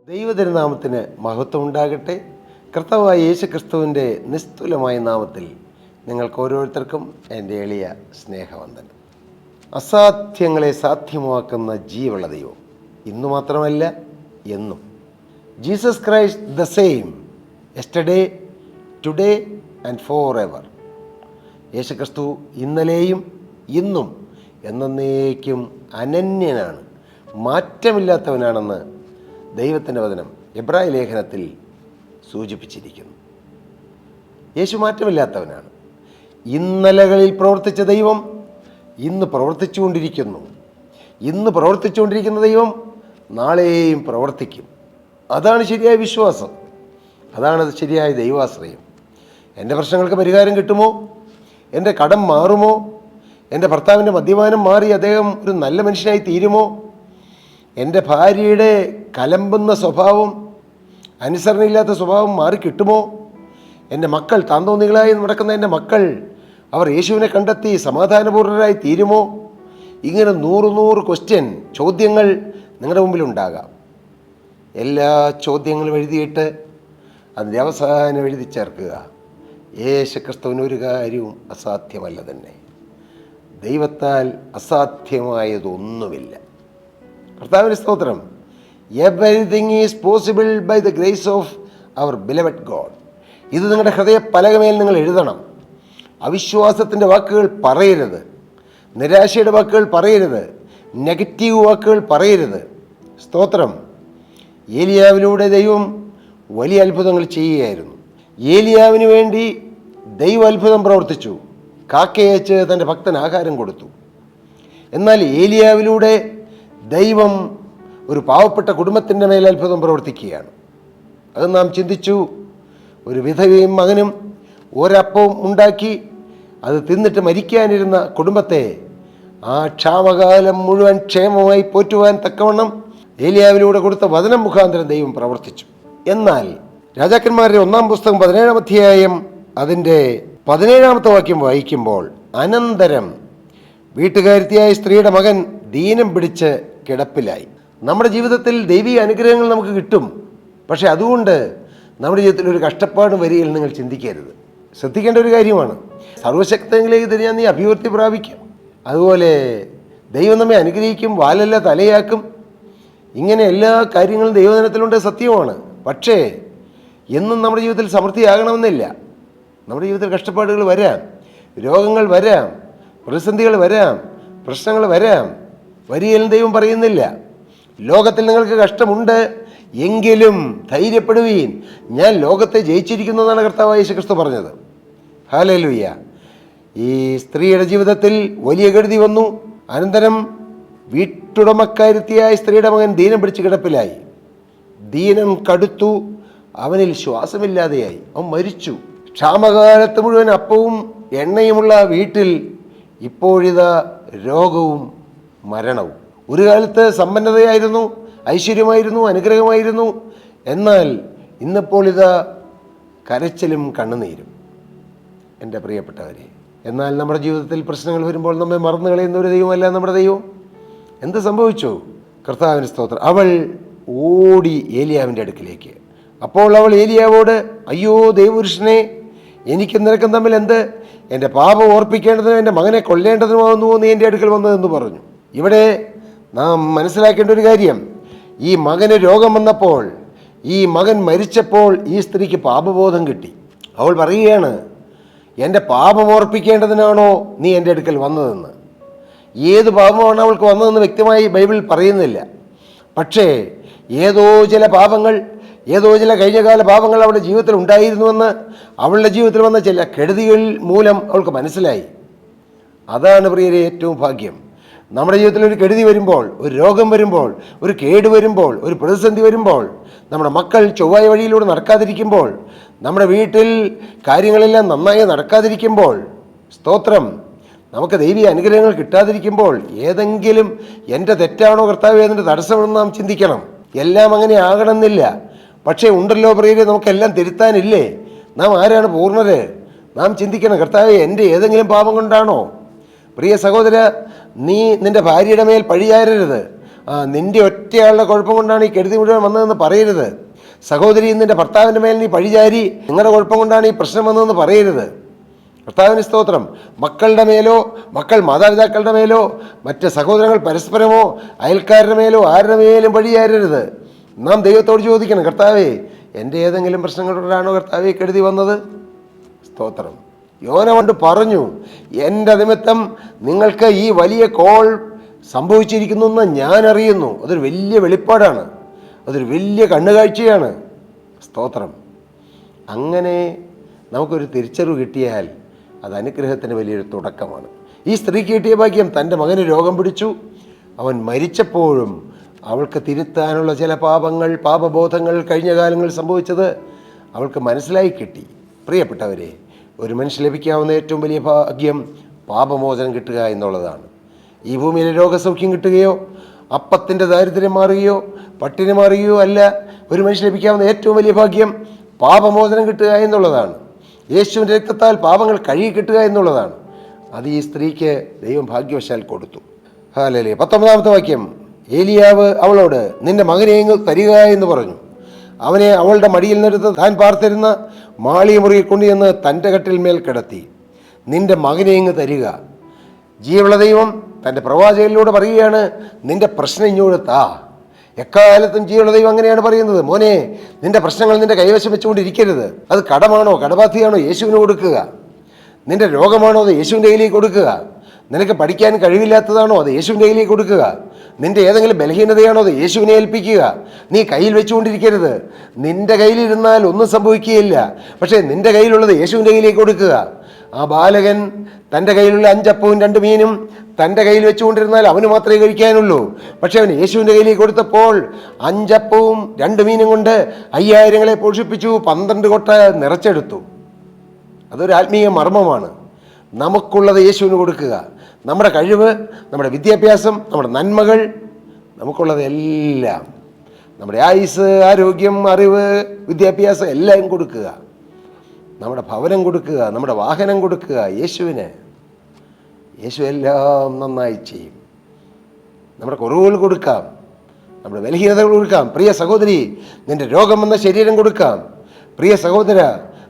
ദൈവതിരുനാമത്തിന് മഹത്വം ഉണ്ടാകട്ടെ. കർത്താവായ യേശു ക്രിസ്തുവിൻ്റെ നിസ്തുലമായ നാമത്തിൽ നിങ്ങൾക്ക് ഓരോരുത്തർക്കും എൻ്റെ എളിയ സ്നേഹവന്ദനം. അസാധ്യങ്ങളെ സാധ്യമാക്കുന്ന ജീവനുള്ള ദൈവം ഇന്നു മാത്രമല്ല എന്നും. Jesus Christ the same yesterday, today and for ever. Yesu Kristu ഇന്നലെയും ഇന്നും എന്നേക്കും അനന്യനാണ്, മാറ്റമില്ലാത്തവനാണെന്ന് ദൈവത്തിൻ്റെ വചനം എബ്രായ ലേഖനത്തിൽ സൂചിപ്പിച്ചിരിക്കുന്നു. യേശു മാറ്റമില്ലാത്തവനാണ്. ഇന്നലകളിൽ പ്രവർത്തിച്ച ദൈവം ഇന്ന് പ്രവർത്തിച്ചുകൊണ്ടിരിക്കുന്നു. ഇന്ന് പ്രവർത്തിച്ചുകൊണ്ടിരിക്കുന്ന ദൈവം നാളെയും പ്രവർത്തിക്കും. അതാണ് ശരിയായ വിശ്വാസം, അതാണ് ശരിയായ ദൈവാശ്രയം. എൻ്റെ പ്രശ്നങ്ങൾക്ക് പരിഹാരം കിട്ടുമോ? എൻ്റെ കടം മാറുമോ? എൻ്റെ ഭർത്താവിൻ്റെ മദ്യപാനം മാറി അദ്ദേഹം ഒരു നല്ല മനുഷ്യനായി തീരുമോ? എൻ്റെ ഭാര്യയുടെ കലമ്പുന്ന സ്വഭാവം, അനുസരണയില്ലാത്ത സ്വഭാവം മാറിക്കിട്ടുമോ? എൻ്റെ മക്കൾ താന്തോന്നികളായി നടക്കുന്ന എൻ്റെ മക്കൾ അവർ യേശുവിനെ കണ്ടെത്തി സമാധാനപൂർണരായി തീരുമോ? ഇങ്ങനെ 100 ചോദ്യങ്ങൾ നിങ്ങളുടെ മുമ്പിലുണ്ടാകാം. എല്ലാ ചോദ്യങ്ങളും എഴുതിയിട്ട് അതിൻ്റെ അവസാനം എഴുതി ചേർക്കുക, യേശു ക്രിസ്തുവിന് ഒരു കാര്യവും അസാധ്യമല്ല തന്നെ. ദൈവത്താൽ അസാധ്യമായതൊന്നുമില്ല. കർത്താവിൻ്റെ സ്തോത്രം. Everything is possible by the grace of our beloved God. ഇത് നിങ്ങളുടെ ഹൃദയ പലകമേൽ നിങ്ങൾ എഴുതണം. അവിശ്വാസത്തിൻ്റെ വാക്കുകൾ പറയരുത്, നിരാശയുടെ വാക്കുകൾ പറയരുത്, നെഗറ്റീവ് വാക്കുകൾ പറയരുത്. സ്തോത്രം. ഏലിയാവിലൂടെ ദൈവം വലിയ അത്ഭുതങ്ങൾ ചെയ്യുകയായിരുന്നു. ഏലിയാവിന് വേണ്ടി ദൈവ അത്ഭുതം പ്രവർത്തിച്ചു. കാക്കയച്ച് തൻ്റെ ഭക്തന് ആഹാരം കൊടുത്തു. എന്നാൽ ഏലിയാവിലൂടെ ദൈവം ഒരു പാവപ്പെട്ട കുടുംബത്തിൻ്റെ മേൽ അത്ഭുതം പ്രവർത്തിക്കുകയാണ്. അത് നാം ചിന്തിച്ചു. ഒരു വിധവയും മകനും ഒരപ്പവും ഉണ്ടാക്കി അത് തിന്നിട്ട് മരിക്കാനിരുന്ന കുടുംബത്തെ ആ ക്ഷാമകാലം മുഴുവൻ ക്ഷേമമായി പോറ്റുവാൻ തക്കവണ്ണം ഏലിയാവിലൂടെ കൊടുത്ത വചനം മുഖാന്തരം ദൈവം പ്രവർത്തിച്ചു. എന്നാൽ രാജാക്കന്മാരുടെ 1-ാം പുസ്തകം 17-ാം അധ്യായം അതിൻ്റെ 17-ാമത്തെ വാക്യം വായിക്കുമ്പോൾ, അനന്തരം വീട്ടുകാരത്തിയായ സ്ത്രീയുടെ മകൻ ദീനം പിടിച്ച് കിടപ്പിലായി. നമ്മുടെ ജീവിതത്തിൽ ദൈവിക അനുഗ്രഹങ്ങൾ നമുക്ക് കിട്ടും. പക്ഷേ അതുകൊണ്ട് നമ്മുടെ ജീവിതത്തിൽ ഒരു കഷ്ടപ്പാടും വരികയിൽ നിങ്ങൾ ചിന്തിക്കരുത്. ശ്രദ്ധിക്കേണ്ട ഒരു കാര്യമാണ്. സർവശക്തങ്ങളിലേക്ക് തിരിഞ്ഞാൽ നീ അഭിവൃദ്ധി പ്രാപിക്കും. അതുപോലെ ദൈവം നമ്മെ അനുഗ്രഹിക്കും, വാലല്ല തലയാക്കും. ഇങ്ങനെ എല്ലാ കാര്യങ്ങളും ദൈവദിനത്തിലുണ്ട്, സത്യമാണ്. പക്ഷേ എന്നും നമ്മുടെ ജീവിതത്തിൽ സമൃദ്ധിയാകണമെന്നില്ല. നമ്മുടെ ജീവിതത്തിൽ കഷ്ടപ്പാടുകൾ വരാം, രോഗങ്ങൾ വരാം, പ്രതിസന്ധികൾ വരാം, പ്രശ്നങ്ങൾ വരാം. വരികയിലും ദൈവം പറയുന്നില്ല, ലോകത്തിൽ നിങ്ങൾക്ക് കഷ്ടമുണ്ട്, എങ്കിലും ധൈര്യപ്പെടുവീൻ, ഞാൻ ലോകത്തെ ജയിച്ചിരിക്കുന്നു എന്നാണ് കർത്താവായ യേശു ക്രിസ്തു പറഞ്ഞത്. ഹല്ലേലൂയ. ഈ സ്ത്രീയുടെ ജീവിതത്തിൽ വലിയ കെടുതി വന്നു. അനന്തരം വീട്ടുടമക്കാരത്തിയായ സ്ത്രീയുടെ മകൻ ദീനം പിടിച്ച് കിടപ്പിലായി. ദീനം കടുത്തു, അവനിൽ ശ്വാസമില്ലാതെയായി, അവൻ മരിച്ചു. ക്ഷാമകാലത്ത് മുഴുവൻ അപ്പവും എണ്ണയുമുള്ള വീട്ടിൽ ഇപ്പോഴിതാ രോഗവും മരണവും. ഒരു കാലത്ത് സമ്പന്നതയായിരുന്നു, ഐശ്വര്യമായിരുന്നു, അനുഗ്രഹമായിരുന്നു. എന്നാൽ ഇന്നിപ്പോൾ ഇതാ കരച്ചിലും കണ്ണുനീരും. എൻ്റെ പ്രിയപ്പെട്ടവരെ, എന്നാൽ നമ്മുടെ ജീവിതത്തിൽ പ്രശ്നങ്ങൾ വരുമ്പോൾ നമ്മെ മറന്നു കളയുന്ന ഒരു ദൈവമല്ല നമ്മുടെ ദൈവം. എന്ത് സംഭവിച്ചു? കർത്താവിന് സ്തോത്രം. അവൾ ഓടി ഏലിയാവിൻ്റെ അടുക്കിലേക്ക്. അപ്പോൾ അവൾ ഏലിയാവോട്, അയ്യോ ദൈവപുരുഷനെ, എനിക്കും നിനക്കും തമ്മിൽ എന്ത്? എൻ്റെ പാപം ഓർപ്പിക്കേണ്ടതിനും എൻ്റെ മകനെ കൊല്ലേണ്ടതിനുമാകുന്നു നീ എൻ്റെ അടുക്കൽ വന്നതെന്ന് പറഞ്ഞു. ഇവിടെ നാം മനസ്സിലാക്കേണ്ട ഒരു കാര്യം, ഈ മകന് രോഗം വന്നപ്പോൾ, ഈ മകൻ മരിച്ചപ്പോൾ ഈ സ്ത്രീക്ക് പാപബോധം കിട്ടി. അവൾ പറയുകയാണ്, എൻ്റെ പാപം ഓർപ്പിക്കേണ്ടതിനാണോ നീ എൻ്റെ അടുക്കൽ വന്നതെന്ന്. ഏത് പാപമാണ് അവൾക്ക് വന്നതെന്ന് വ്യക്തമായി ബൈബിൾ പറയുന്നില്ല. പക്ഷേ ഏതോ ചില പാപങ്ങൾ, ഏതോ ചില കഴിഞ്ഞകാല പാപങ്ങൾ അവളുടെ ജീവിതത്തിൽ ഉണ്ടായിരുന്നുവെന്ന് അവളുടെ ജീവിതത്തിൽ വന്ന ചില കെടുതികൾ മൂലം അവൾക്ക് മനസ്സിലായി. അതാണ് പ്രിയരെ ഏറ്റവും ഭാഗ്യം. നമ്മുടെ ജീവിതത്തിൽ ഒരു കെടുതി വരുമ്പോൾ, ഒരു രോഗം വരുമ്പോൾ, ഒരു കേട് വരുമ്പോൾ, ഒരു പ്രതിസന്ധി വരുമ്പോൾ, നമ്മുടെ മക്കൾ ചൊവ്വായ വഴിയിലൂടെ നടക്കാതിരിക്കുമ്പോൾ, നമ്മുടെ വീട്ടിൽ കാര്യങ്ങളെല്ലാം നന്നായി നടക്കാതിരിക്കുമ്പോൾ, സ്തോത്രം, നമുക്ക് ദൈവിക അനുഗ്രഹങ്ങൾ കിട്ടാതിരിക്കുമ്പോൾ, ഏതെങ്കിലും എൻ്റെ തെറ്റാണോ കർത്താവ് അതിൻ്റെ തടസ്സമെന്ന് നാം ചിന്തിക്കണം. എല്ലാം അങ്ങനെ ആകണമെന്നില്ല. പക്ഷേ ഉണ്ടല്ലോ പ്രിയരെ, നമുക്കെല്ലാം തിരുത്താനില്ലേ? നാം ആരാണ് പൂർണ്ണര്? നാം ചിന്തിക്കണം, കർത്താവേ, എൻ്റെ ഏതെങ്കിലും പാപം കൊണ്ടാണോ? പ്രിയ സഹോദര, നീ നിൻ്റെ ഭാര്യയുടെ മേൽ പഴിചാരരുത്. നിൻ്റെ ഒറ്റയാളുടെ കുഴപ്പം കൊണ്ടാണ് ഈ കെടുതി മുഴുവൻ വന്നതെന്ന് പറയരുത്. സഹോദരി, നിൻ്റെ ഭർത്താവിൻ്റെ മേൽ നീ പഴിചാരി നിങ്ങളുടെ കുഴപ്പം കൊണ്ടാണ് ഈ പ്രശ്നം വന്നതെന്ന് പറയരുത്. കർത്താവിന് സ്തോത്രം. മക്കളുടെ മേലോ, മക്കൾ മാതാപിതാക്കളുടെ മേലോ, മറ്റ് സഹോദരങ്ങൾ പരസ്പരമോ, അയൽക്കാരുടെ മേലോ, ആരുടെ മേലും പഴിചാരരുത്. നാം ദൈവത്തോട് ചോദിക്കണം, കർത്താവേ, എൻ്റെ ഏതെങ്കിലും പ്രശ്നങ്ങളോടാണോ കർത്താവേ കെടുതി വന്നത്? സ്തോത്രം. യോന കൊണ്ട് പറഞ്ഞു, എൻ്റെ നിമിത്തം നിങ്ങൾക്ക് ഈ വലിയ കോൾ സംഭവിച്ചിരിക്കുന്നു എന്ന് ഞാൻ അറിയുന്നു. അതൊരു വലിയ വെളിപ്പാടാണ്, അതൊരു വലിയ കണ്ണുകാഴ്ചയാണ്. സ്തോത്രം. അങ്ങനെ നമുക്കൊരു തിരിച്ചറിവ് കിട്ടിയാൽ അത് അനുഗ്രഹത്തിന് വലിയൊരു തുടക്കമാണ്. ഈ സ്ത്രീക്ക് കിട്ടിയ ഭാഗ്യം, തൻ്റെ മകന് രോഗം പിടിച്ചു, അവൻ മരിച്ചപ്പോഴും അവൾക്ക് തിരുത്താനുള്ള ചില പാപബോധങ്ങൾ കഴിഞ്ഞ കാലങ്ങളിൽ സംഭവിച്ചത് അവൾക്ക് മനസ്സിലായി കിട്ടി. പ്രിയപ്പെട്ടവരെ, ഒരു മനുഷ്യൻ ലഭിക്കാവുന്ന ഏറ്റവും വലിയ ഭാഗ്യം പാപമോചനം കിട്ടുക എന്നുള്ളതാണ്. ഈ ഭൂമിയിലെ രോഗസൗഖ്യം കിട്ടുകയോ അപ്പത്തിൻ്റെ ദാരിദ്ര്യം മാറുകയോ പട്ടിണി മാറുകയോ അല്ല. ഒരു മനുഷ്യൻ ലഭിക്കാവുന്ന ഏറ്റവും വലിയ ഭാഗ്യം പാപമോചനം കിട്ടുക എന്നുള്ളതാണ്. യേശുവിൻ്റെ രക്തത്താൽ പാപങ്ങൾ കഴുകി കിട്ടുക എന്നുള്ളതാണ്. അത് ഈ സ്ത്രീക്ക് ദൈവം ഭാഗ്യവശാൽ കൊടുത്തു. ഹല്ലേലൂയ. 19-ാമത്തെ വാക്യം, ഏലിയാവ് അവളോട്, നിന്റെ മകനെ ഇങ്ങ് തരിക എന്ന് പറഞ്ഞു. അവനെ അവളുടെ മടിയിൽ നിന്നെടുത്ത് താൻ പാർത്തിരുന്ന മാളിക മുറിയിൽ കൊണ്ടുചെന്ന് തൻ്റെ കട്ടിൽ മേൽ കിടത്തി. നിന്റെ മകനെ ഇങ്ങ് തരിക. ജീവനുള്ള ദൈവം തൻ്റെ പ്രവാചകനിലൂടെ പറയുകയാണ്, നിന്റെ പ്രശ്നം ഇങ്ങോട്ട് താ. എക്കാലത്തും ജീവനുള്ള ദൈവം അങ്ങനെയാണ് പറയുന്നത്. മോനെ, നിന്റെ പ്രശ്നങ്ങൾ നിന്റെ കൈവശം വെച്ചുകൊണ്ടിരിക്കരുത്. അത് കടമാണോ കടബാധ്യതയാണോ യേശുവിന് കൊടുക്കുക. നിന്റെ രോഗമാണോ അത് യേശുവിൻ്റെ കയ്യിലേക്ക് കൊടുക്കുക. നിനക്ക് പഠിക്കാൻ കഴിവില്ലാത്തതാണോ അത് യേശുവിൻ്റെ കയ്യിലേക്ക് കൊടുക്കുക. നിന്റെ ഏതെങ്കിലും ബലഹീനതയാണോ അത് യേശുവിനെ ഏൽപ്പിക്കുക. നീ കയ്യിൽ വെച്ചുകൊണ്ടിരിക്കരുത്. നിന്റെ കയ്യിലിരുന്നാൽ ഒന്നും സംഭവിക്കുകയില്ല. പക്ഷേ നിന്റെ കയ്യിലുള്ളത് യേശുവിൻ്റെ കയ്യിലേക്ക് കൊടുക്കുക. ആ ബാലകൻ തൻ്റെ കയ്യിലുള്ള 5 അപ്പവും 2 മീനും തൻ്റെ കയ്യിൽ വെച്ചുകൊണ്ടിരുന്നാൽ അവന് മാത്രമേ കഴിക്കാനുള്ളൂ. പക്ഷേ അവൻ യേശുവിൻ്റെ കയ്യിലേക്ക് കൊടുത്തപ്പോൾ 5 അപ്പവും 2 മീനും കൊണ്ട് 5000ങ്ങളെ പോഷിപ്പിച്ചു, 12 കൊട്ട നിറച്ചെടുത്തു. അതൊരു ആത്മീയ മർമ്മമാണ്. നമുക്കുള്ളത് യേശുവിന് കൊടുക്കുക. നമ്മുടെ കഴിവ്, നമ്മുടെ വിദ്യാഭ്യാസം, നമ്മുടെ നന്മകൾ, നമുക്കുള്ളത് എല്ലാം, നമ്മുടെ ആയുസ്, ആരോഗ്യം, അറിവ്, വിദ്യാഭ്യാസം എല്ലാം കൊടുക്കുക. നമ്മുടെ ഭവനം കൊടുക്കുക, നമ്മുടെ വാഹനം കൊടുക്കുക യേശുവിന്. യേശു എല്ലാം നന്നായി ചെയ്യും. നമ്മുടെ കുറവുകൾ കൊടുക്കാം, നമ്മുടെ ബലഹീനതകൾ കൊടുക്കാം. പ്രിയ സഹോദരി, നിന്റെ രോഗം വന്ന ശരീരം കൊടുക്കാം. പ്രിയ സഹോദര,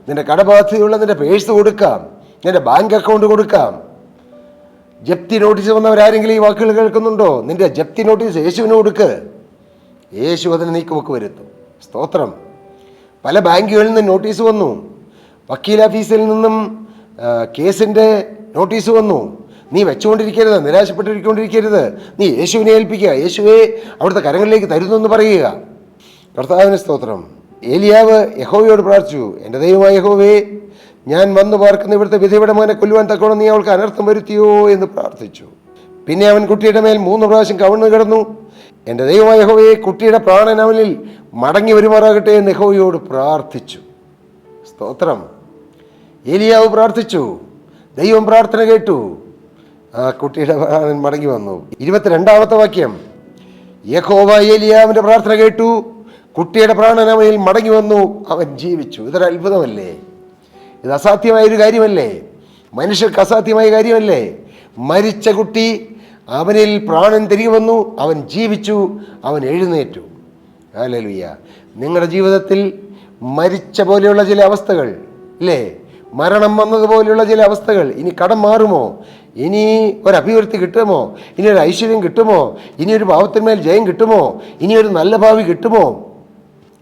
നിന്റെ കടബാധ്യതയുള്ള നിന്റെ പേഴ്സ് കൊടുക്കാം, നിന്റെ ബാങ്ക് അക്കൗണ്ട് കൊടുക്കാം. ജപ്തി നോട്ടീസ് വന്നവരാരെങ്കിലും ഈ വാക്കുകൾ കേൾക്കുന്നുണ്ടോ? നിന്റെ ജപ്തി നോട്ടീസ് യേശുവിന് കൊടുക്ക്. യേശു അതിന് നീക്കുമൊക്കെ വരുത്തും. സ്തോത്രം. പല ബാങ്കുകളിൽ നിന്ന് നോട്ടീസ് വന്നു, വക്കീലാഫീസിൽ നിന്നും കേസിൻ്റെ നോട്ടീസ് വന്നു. നീ വെച്ചുകൊണ്ടിരിക്കരുത്, നിരാശപ്പെട്ടിരിക്കൊണ്ടിരിക്കരുത്. നീ യേശുവിനെ ഏൽപ്പിക്കുക. യേശുവെ അവിടുത്തെ കരങ്ങളിലേക്ക് തരുന്നെന്ന് പറയുക. കർത്താവിന് സ്തോത്രം. ഏലിയാവ് യഹോവയോട് പ്രാർത്ഥിച്ചു, എൻ്റെ ദൈവമായ യഹോവേ, ഞാൻ വന്നു പാർക്കുന്ന ഇവിടുത്തെ വിധവയുടെ മകനെ കൊല്ലുവാൻ തക്കോണം നീ അവൾക്ക് അനർത്ഥം വരുത്തിയോ എന്ന് പ്രാർത്ഥിച്ചു. പിന്നെ അവൻ കുട്ടിയുടെ മേൽ 3 പ്രാവശ്യം കവിണ്ണു കിടന്നു. എൻ്റെ ദൈവമായ യഹോവേ, കുട്ടിയുടെ പ്രാണൻ അവനിൽ മടങ്ങി വരുമാറാകട്ടെ എന്ന് യഹോവയോട് പ്രാർത്ഥിച്ചു. സ്തോത്രം. ഏലിയാവ് പ്രാർത്ഥിച്ചു, ദൈവം പ്രാർത്ഥന കേട്ടു. ആ കുട്ടിയുടെ പ്രാണൻ മടങ്ങി വന്നു. 22-ാമത്തെ വാക്യം, യഹോവ ഏലിയാവിൻ്റെ പ്രാർത്ഥന കേട്ടു, കുട്ടിയുടെ പ്രാണൻ അവനിൽ മടങ്ങി വന്നു, അവൻ ജീവിച്ചു. ഇതൊരു അത്ഭുതമല്ലേ? ഇത് അസാധ്യമായൊരു കാര്യമല്ലേ? മനുഷ്യർക്ക് അസാധ്യമായ കാര്യമല്ലേ? മരിച്ച കുട്ടി, അവനിൽ പ്രാണൻ തിരികെ വന്നു, അവൻ ജീവിച്ചു, അവൻ എഴുന്നേറ്റു. ഹല്ലേലൂയ. നിങ്ങളുടെ ജീവിതത്തിൽ മരിച്ച പോലെയുള്ള ചില അവസ്ഥകൾ ഇല്ലേ? മരണം വന്നതുപോലെയുള്ള ചില അവസ്ഥകൾ. ഇനി കടം മാറുമോ? ഇനി ഒരു അഭിവൃദ്ധി കിട്ടുമോ? ഇനി ഒരു ഐശ്വര്യം കിട്ടുമോ? ഇനി ഒരു പാവത്തിന്മേൽ ജയം കിട്ടുമോ? ഇനി ഒരു നല്ല ഭാവി കിട്ടുമോ?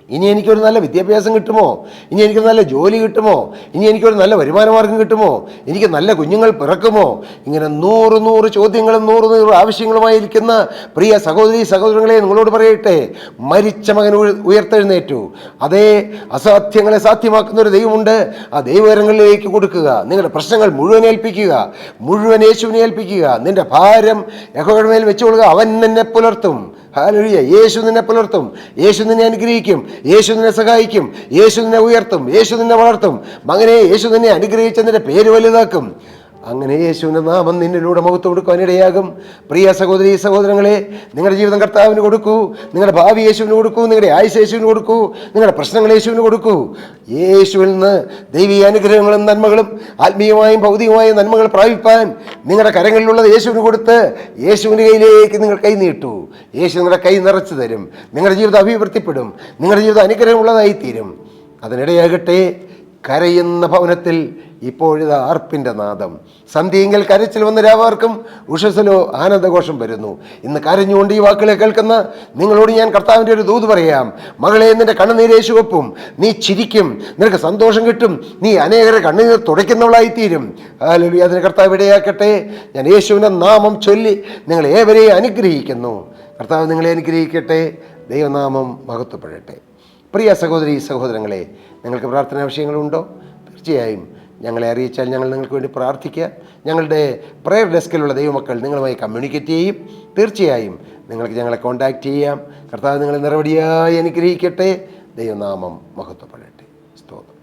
ഇനി എനിക്കൊരു നല്ല വിദ്യാഭ്യാസം കിട്ടുമോ? ഇനി എനിക്ക് നല്ല ജോലി കിട്ടുമോ? ഇനി എനിക്കൊരു നല്ല വരുമാന മാർഗം കിട്ടുമോ? എനിക്ക് നല്ല കുഞ്ഞുങ്ങൾ പിറക്കുമോ? ഇങ്ങനെ 100 ചോദ്യങ്ങളും 100 ആവശ്യങ്ങളുമായിരിക്കുന്ന പ്രിയ സഹോദരങ്ങളെ, നിങ്ങളോട് പറയട്ടെ, മരിച്ച മകൻ ഉയർത്തെഴുന്നേറ്റു. അതേ, അസാധ്യങ്ങളെ സാധ്യമാക്കുന്ന ഒരു ദൈവമുണ്ട്. ആ ദൈവകരങ്ങളിലേക്ക് കൊടുക്കുക. നിങ്ങളുടെ പ്രശ്നങ്ങൾ മുഴുവൻ ഏൽപ്പിക്കുക, മുഴുവൻ യേശുവിനെ ഏൽപ്പിക്കുക. നിന്റെ ഭാരം യഹോവയുടെ മേൽ വെച്ചുകൊള്ളുക. അവൻ നിന്നെ പുലർത്തും. ഹല്ലേലൂയ. യേശു നിന്നെ പുലർത്തും. യേശു നിന്നെ അനുഗ്രഹിക്കും. യേശു നിന്നെ സഹായിക്കും. യേശു നിന്നെ ഉയർത്തും. യേശു നിന്നെ വളർത്തും. മകനെ, യേശു നിന്നെ അനുഗ്രഹിച്ച് നിന്റെ പേര് വലുതാക്കും. അങ്ങനെ യേശുവിൻ്റെ നാമം നിന്നിലൂടെ മുഖത്ത് കൊടുക്കാനിടയാകും. പ്രിയ സഹോദരി സഹോദരങ്ങളെ, നിങ്ങളുടെ ജീവിതം കർത്താവിന് കൊടുക്കൂ. നിങ്ങളുടെ ഭാവി യേശുവിന് കൊടുക്കൂ. നിങ്ങളുടെ ആയുസ് യേശുവിന് കൊടുക്കൂ. നിങ്ങളുടെ പ്രശ്നങ്ങൾ യേശുവിന് കൊടുക്കൂ. യേശുവിൽ നിന്ന് ദൈവീയ അനുഗ്രഹങ്ങളും നന്മകളും ആത്മീയമായും ഭൗതികമായും നന്മകൾ പ്രാപിപ്പാൻ നിങ്ങളുടെ കരങ്ങളിലുള്ളത് യേശുവിന് കൊടുത്ത് യേശുവിൻ്റെ കയ്യിലേക്ക് നിങ്ങൾ കൈ നീട്ടൂ. യേശു നിങ്ങളുടെ കൈ നിറച്ചു തരും. നിങ്ങളുടെ ജീവിതം അഭിവൃദ്ധിപ്പെടും. നിങ്ങളുടെ ജീവിതം അനുഗ്രഹമുള്ളതായിത്തീരും. അതിനിടയാകട്ടെ, കരയുന്ന ഭവനത്തിൽ ഇപ്പോഴിതാ ആർപ്പിൻ്റെ നാദം. സന്ധ്യയെങ്കിൽ കരച്ചിൽ വന്ന രാവാർക്കും ഉഷസ്സിലോ ആനന്ദഘോഷം വരുന്നു. ഇന്ന് കരഞ്ഞുകൊണ്ട് ഈ വാക്കുകളെ കേൾക്കുന്ന നിങ്ങളോട് ഞാൻ കർത്താവിൻ്റെ ഒരു ദൂത് പറയാം. മകളെ, നിന്റെ കണ്ണുനീര് യേശു വെപ്പും. നീ ചിരിക്കും, നിനക്ക് സന്തോഷം കിട്ടും, നീ അനേകരെ കണ്ണുനീർ തുടയ്ക്കുന്നവളായിത്തീരും. ഹല്ലേലൂയ. അതിന് കർത്താവ് ഇടയാക്കട്ടെ. ഞാൻ യേശുവിൻ്റെ നാമം ചൊല്ലി നിങ്ങളെ ഏവരെയും അനുഗ്രഹിക്കുന്നു. കർത്താവ് നിങ്ങളെ അനുഗ്രഹിക്കട്ടെ. ദൈവനാമം മഹത്വപ്പെടട്ടെ. പ്രിയ സഹോദരി സഹോദരങ്ങളെ, നിങ്ങൾക്ക് പ്രാർത്ഥനാ വിഷയങ്ങളുണ്ടോ? തീർച്ചയായും ഞങ്ങളെ അറിയിച്ചാൽ ഞങ്ങൾ നിങ്ങൾക്ക് വേണ്ടി പ്രാർത്ഥിക്കുക. ഞങ്ങളുടെ പ്രയർ ഡെസ്കിലുള്ള ദൈവമക്കൾ നിങ്ങളുമായി കമ്മ്യൂണിക്കേറ്റ് ചെയ്യും. തീർച്ചയായും നിങ്ങൾക്ക് ഞങ്ങളെ കോൺടാക്റ്റ് ചെയ്യാം. കർത്താവ് നിങ്ങളെ നിറവടിയായി അനുഗ്രഹിക്കട്ടെ. ദൈവനാമം മഹത്വപ്പെടട്ടെ. സ്തോത്രം.